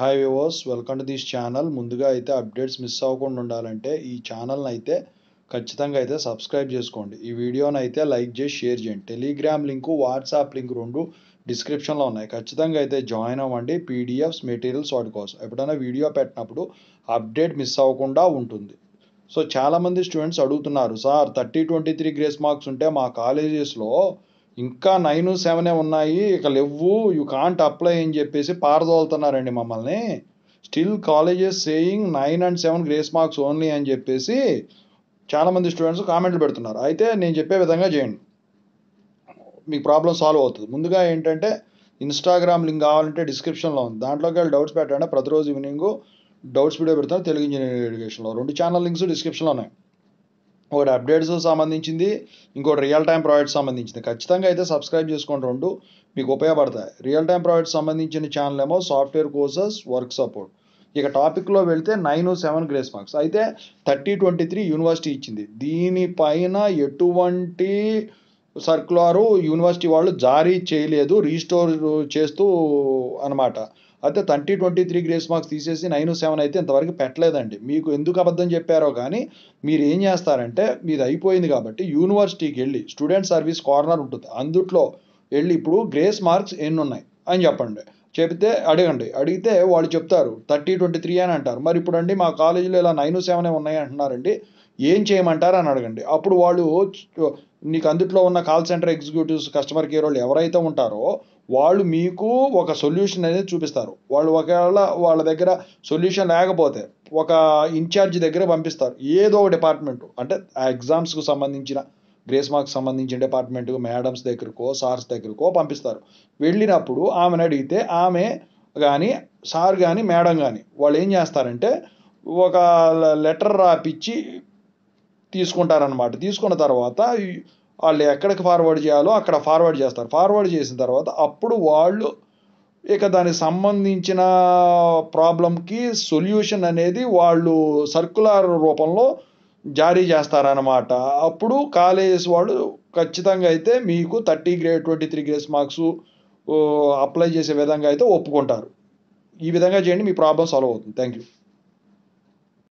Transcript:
Hi viewers, welcome to this channel. ముందుగా అయితే updates miss అవ్వకుండా ఉండాలంటే ఈ ఛానల్ని అయితే ఖచ్చితంగా అయితే సబ్స్క్రైబ్ చేసుకోండి. ఈ వీడియోని అయితే లైక్ చేసి షేర్ చేయండి. టెలిగ్రామ్ లింకు, వాట్సాప్ లింక్ రెండు డిస్క్రిప్షన్లో ఉన్నాయి. ఖచ్చితంగా అయితే జాయిన్ అవ్వండి. పీడిఎఫ్స్, మెటీరియల్స్ వాటి కోసం ఎప్పుడైనా వీడియో పెట్టినప్పుడు అప్డేట్ మిస్ అవ్వకుండా ఉంటుంది. సో చాలామంది స్టూడెంట్స్ అడుగుతున్నారు, సార్ 30-23 గ్రేస్ మార్క్స్ ఉంటే మా కాలేజెస్లో ఇంకా 9-7 ఉన్నాయి, ఇక లేవు, యూ కాంట్ అప్లై అని చెప్పేసి పారదోలుతున్నారండి మమ్మల్ని. Still colleges saying 9 and 7 grace marks only అని చెప్పేసి చాలామంది స్టూడెంట్స్ కామెంట్లు పెడుతున్నారు. అయితే నేను చెప్పే విధంగా చేయండి, మీకు ప్రాబ్లం సాల్వ్ అవుతుంది. ముందుగా ఏంటంటే ఇన్స్టాగ్రామ్ లింక్ కావాలంటే డిస్క్రిప్షన్లో ఉంది, దాంట్లోకి వెళ్ళి డౌట్స్ పెట్టండి. ప్రతిరోజు ఈవినింగ్ డౌట్స్ వీడియో పెడతాను తెలుగు ఇంజనీరింగ్ ఎడ్యుకేషన్లో. 2 ఛానల్ లింక్స్ డిస్క్రిప్షన్లో ఉన్నాయి. ఒకటి అప్డేట్స్ సంబంధించింది, ఇంకోటి రియల్ టైం ప్రాజెక్ట్స్ సంబంధించింది. ఖచ్చితంగా అయితే సబ్స్క్రైబ్ చేసుకోండి, రెండు మీకు ఉపయోగపడతాయి. రియల్ టైం ప్రాజెక్ట్స్ సంబంధించిన ఛానల్ ఏమో సాఫ్ట్వేర్ కోర్సెస్, వర్క్ సపోర్ట్. ఇక టాపిక్లో వెళ్తే 9-7 గ్రేస్ మార్క్స్ అయితే 30-23 యూనివర్సిటీ ఇచ్చింది. దీనిపైన ఎటువంటి సర్క్యులరు యూనివర్సిటీ వాళ్ళు జారీ చేయలేదు, రీస్టోర్ చేస్తూ అనమాట. అయితే 30-23 గ్రేస్ మార్క్స్ తీసేసి 9-7 అయితే ఇంతవరకు పెట్టలేదండి. మీకు ఎందుకు అబద్ధం చెప్పారో కానీ మీరు ఏం చేస్తారంటే, మీది అయిపోయింది కాబట్టి యూనివర్సిటీకి వెళ్ళి స్టూడెంట్ సర్వీస్ కార్నర్ ఉంటుంది, అందుట్లో వెళ్ళి ఇప్పుడు గ్రేస్ మార్క్స్ ఎన్ని ఉన్నాయి అని చెప్పండి. చెబితే అడిగితే వాళ్ళు చెప్తారు 30-23 అని అంటారు. మరి ఇప్పుడు అండి మా కాలేజీలో ఇలా 9-7 ఉన్నాయి అంటున్నారండి, ఏం చేయమంటారు అని అడగండి. అప్పుడు వాళ్ళు నీకు అందుట్లో ఉన్న call centre executives, customer care వాళ్ళు ఎవరైతే ఉంటారో వాళ్ళు మీకు ఒక సొల్యూషన్ అనేది చూపిస్తారు. వాళ్ళు ఒకవేళ వాళ్ళ దగ్గర సొల్యూషన్ లేకపోతే ఒక ఇన్ఛార్జ్ దగ్గర పంపిస్తారు, ఏదో ఒక డిపార్ట్మెంట్, అంటే ఆ ఎగ్జామ్స్కు సంబంధించిన గ్రేస్ మార్క్స్ సంబంధించిన డిపార్ట్మెంట్, మేడమ్స్ దగ్గరకో సార్స్ దగ్గరకో పంపిస్తారు. వెళ్ళినప్పుడు ఆమెను అడిగితే ఆమె కానీ సార్ కానీ మేడం కానీ వాళ్ళు ఏం చేస్తారంటే ఒక లెటర్ రాపిచ్చి తీసుకుంటారనమాట. తీసుకున్న తర్వాత వాళ్ళు ఎక్కడికి ఫార్వర్డ్ చేయాలో అక్కడ ఫార్వర్డ్ చేస్తారు. ఫార్వర్డ్ చేసిన తర్వాత అప్పుడు వాళ్ళు ఇక దానికి సంబంధించిన ప్రాబ్లంకి సొల్యూషన్ అనేది వాళ్ళు సర్క్యులర్ రూపంలో జారీ చేస్తారనమాట. అప్పుడు కాలేజెస్ వాళ్ళు ఖచ్చితంగా అయితే మీకు 23 గ్రేస్ మార్క్స్ అప్లై చేసే విధంగా అయితే ఒప్పుకుంటారు. ఈ విధంగా చేయండి, మీ ప్రాబ్లం సాల్వ్ అవుతుంది. Thank you.